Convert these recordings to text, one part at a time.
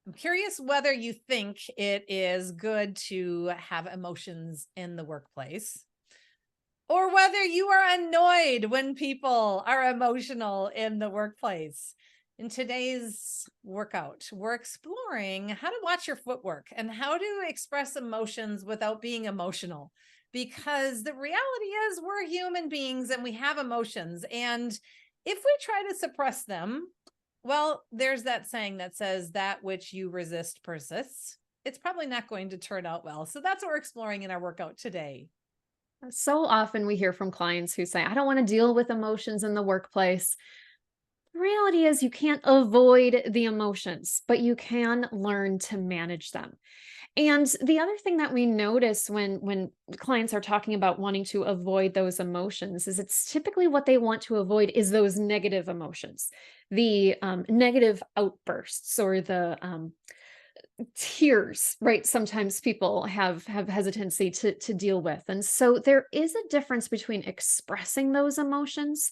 I'm curious whether you think it is good to have emotions in the workplace or whether you are annoyed when people are emotional in the workplace. In today's workout, we're exploring how to watch your footwork and how to express emotions without being emotional. Because the reality is, we're human beings and we have emotions. And if we try to suppress them, well, there's that saying that says that which you resist persists. It's probably not going to turn out well. So that's what we're exploring in our workout today. So often we hear from clients who say, I don't want to deal with emotions in the workplace. The reality is, you can't avoid the emotions, but you can learn to manage them. And the other thing that we notice when clients are talking about wanting to avoid those emotions is it's typically what they want to avoid is those negative emotions, the negative outbursts or the tears, right? Sometimes people have hesitancy to deal with. And so there is a difference between expressing those emotions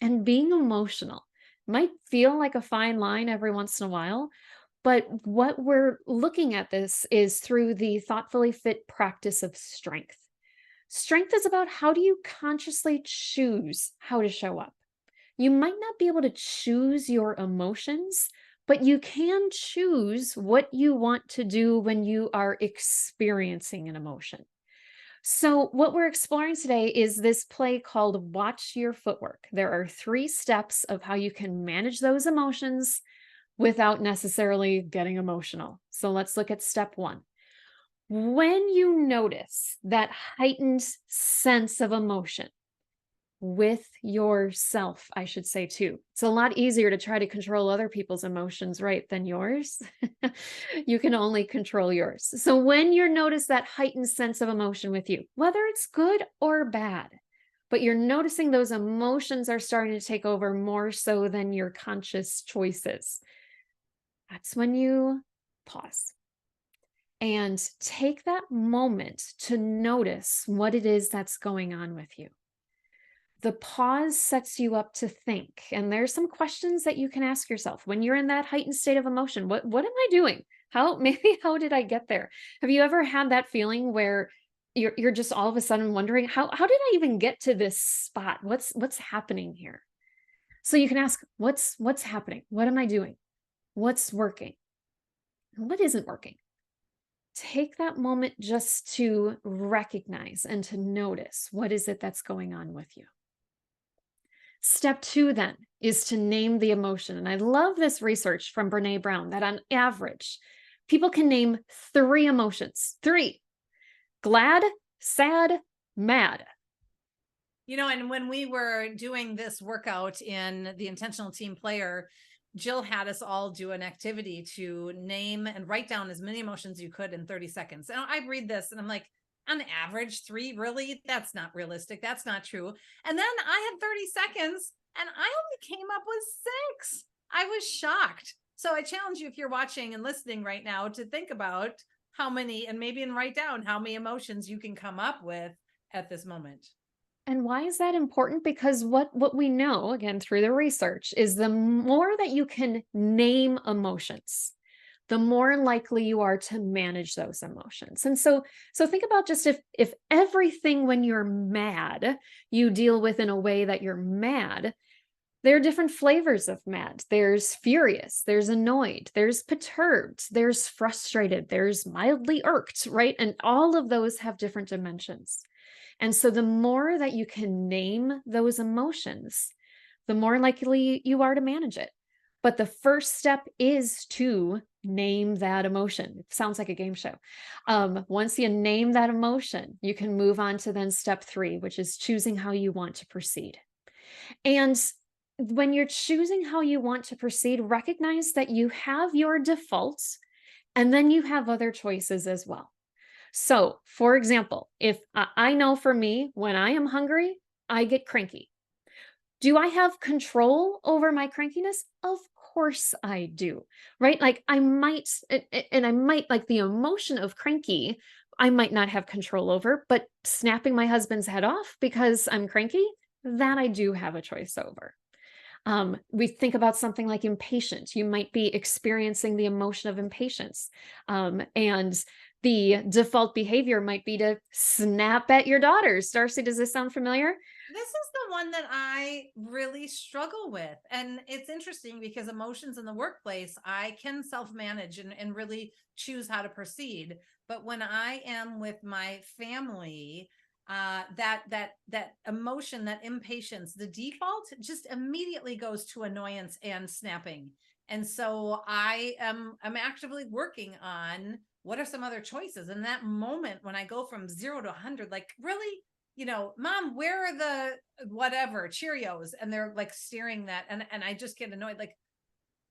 and being emotional. Might feel like a fine line every once in a while, but what we're looking at this is through the thoughtfully fit practice of strength. Strength is about how do you consciously choose how to show up. You might not be able to choose your emotions, but you can choose what you want to do when you are experiencing an emotion. So, what we're exploring today is this play called Watch Your Footwork. There are 3 steps of how you can manage those emotions without necessarily getting emotional. So, let's look at step 1. When you notice that heightened sense of emotion, with yourself, I should say too. It's a lot easier to try to control other people's emotions, right, than yours. You can only control yours. So when you notice that heightened sense of emotion with you, whether it's good or bad, but you're noticing those emotions are starting to take over more so than your conscious choices, that's when you pause and take that moment to notice what it is that's going on with you. The pause sets you up to think, and there's some questions that you can ask yourself when you're in that heightened state of emotion. What am I doing? How maybe how did I get there? Have you ever had that feeling where you're just all of a sudden wondering how did I even get to this spot? What's happening here? So you can ask, what's happening? What am I doing? What's working? And what isn't working? Take that moment just to recognize and to notice what is it that's going on with you. Step 2 then is to name the emotion. And I love this research from Brene Brown that on average, people can name 3 emotions. 3: glad, sad, mad. And when we were doing this workout in the intentional team player, Jill had us all do an activity to name and write down as many emotions you could in 30 seconds. And I read this and I'm like, on average, 3, really? That's not realistic. That's not true. And then I had 30 seconds and I only came up with 6. I was shocked. So I challenge you, if you're watching and listening right now, to think about how many, and maybe and write down how many emotions you can come up with at this moment. And why is that important? Because what we know, again, through the research, is the more that you can name emotions, the more likely you are to manage those emotions. And so think about just if everything when you're mad, you deal with in a way that you're mad, there are different flavors of mad. There's furious, there's annoyed, there's perturbed, there's frustrated, there's mildly irked, right? And all of those have different dimensions. And so the more that you can name those emotions, the more likely you are to manage it. But the first step is to name that emotion. It sounds like a game show. Once you name that emotion, you can move on to then step 3, which is choosing how you want to proceed. And when you're choosing how you want to proceed, recognize that you have your defaults and then you have other choices as well. So, for example, if I know for me, when I am hungry, I get cranky. Do I have control over my crankiness? Of course I do, right? Like I might, and I might like the emotion of cranky, I might not have control over, but snapping my husband's head off because I'm cranky, that I do have a choice over. We think about something like impatient. You might be experiencing the emotion of impatience. And the default behavior might be to snap at your daughters. Darcy, does this sound familiar? This is the one that I really struggle with. And it's interesting because emotions in the workplace, I can self manage and really choose how to proceed. But when I am with my family, that emotion, that impatience, the default just immediately goes to annoyance and snapping. And so I'm actively working on what are some other choices. And that moment when I go from 0 to 100, like, really, mom, where are the whatever Cheerios? And they're like staring that, and I just get annoyed. Like,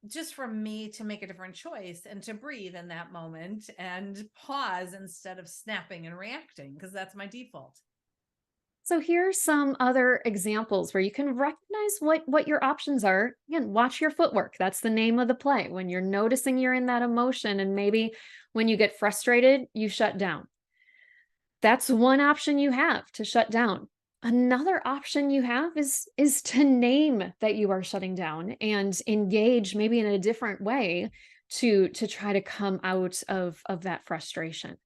just for me to make a different choice and to breathe in that moment and pause instead of snapping and reacting, because that's my default. So here's some other examples where you can recognize what your options are. Again, watch your footwork. That's the name of the play. When you're noticing you're in that emotion and maybe when you get frustrated, you shut down. That's one option you have to shut down. Another option you have is to name that you are shutting down and engage maybe in a different way to try to come out of that frustration.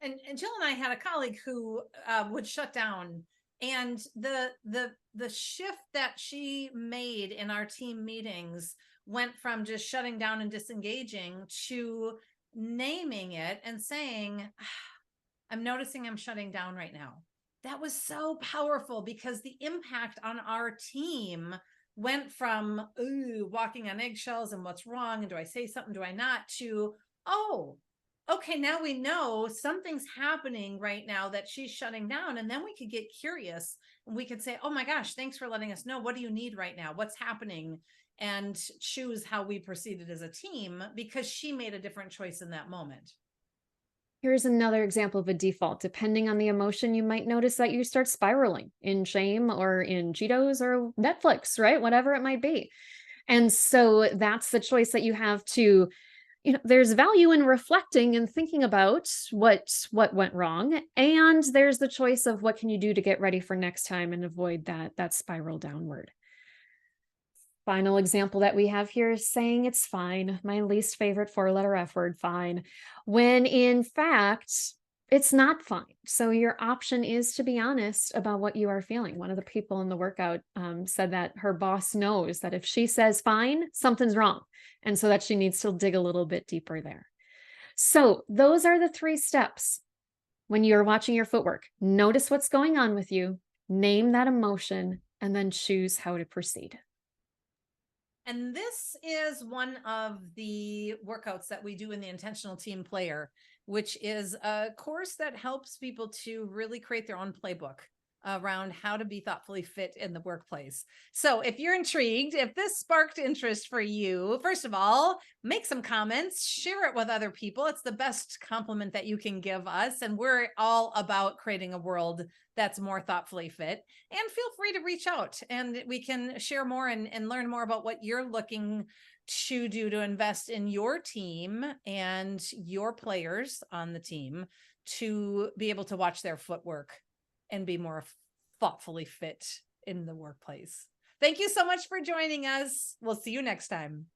And Jill and I had a colleague who would shut down, and the shift that she made in our team meetings went from just shutting down and disengaging to naming it and saying, I'm noticing I'm shutting down right now. That was so powerful because the impact on our team went from, ooh, walking on eggshells and what's wrong, and do I say something, do I not, to, oh, okay, now we know something's happening right now that she's shutting down. And then we could get curious and we could say, oh my gosh, thanks for letting us know. What do you need right now? What's happening? And choose how we proceeded as a team because she made a different choice in that moment. Here's another example of a default. Depending on the emotion, you might notice that you start spiraling in shame or in Cheetos or Netflix, right? Whatever it might be. And so that's the choice that you have to, there's value in reflecting and thinking about what went wrong. And there's the choice of what can you do to get ready for next time and avoid that spiral downward. Final example that we have here is saying it's fine. My least favorite four-letter F word, fine. When in fact, it's not fine. So your option is to be honest about what you are feeling. One of the people in the workout said that her boss knows that if she says fine, something's wrong. And so that she needs to dig a little bit deeper there. So those are the 3 steps when you're watching your footwork. Notice what's going on with you, name that emotion, and then choose how to proceed. And this is one of the workouts that we do in the Intentional Team Player, which is a course that helps people to really create their own playbook around how to be thoughtfully fit in the workplace. So if you're intrigued, if this sparked interest for you, first of all, make some comments, share it with other people. It's the best compliment that you can give us. And we're all about creating a world that's more thoughtfully fit. And feel free to reach out and we can share more and learn more about what you're looking to do to invest in your team and your players on the team to be able to watch their footwork and be more thoughtfully fit in the workplace. Thank you so much for joining us. We'll see you next time.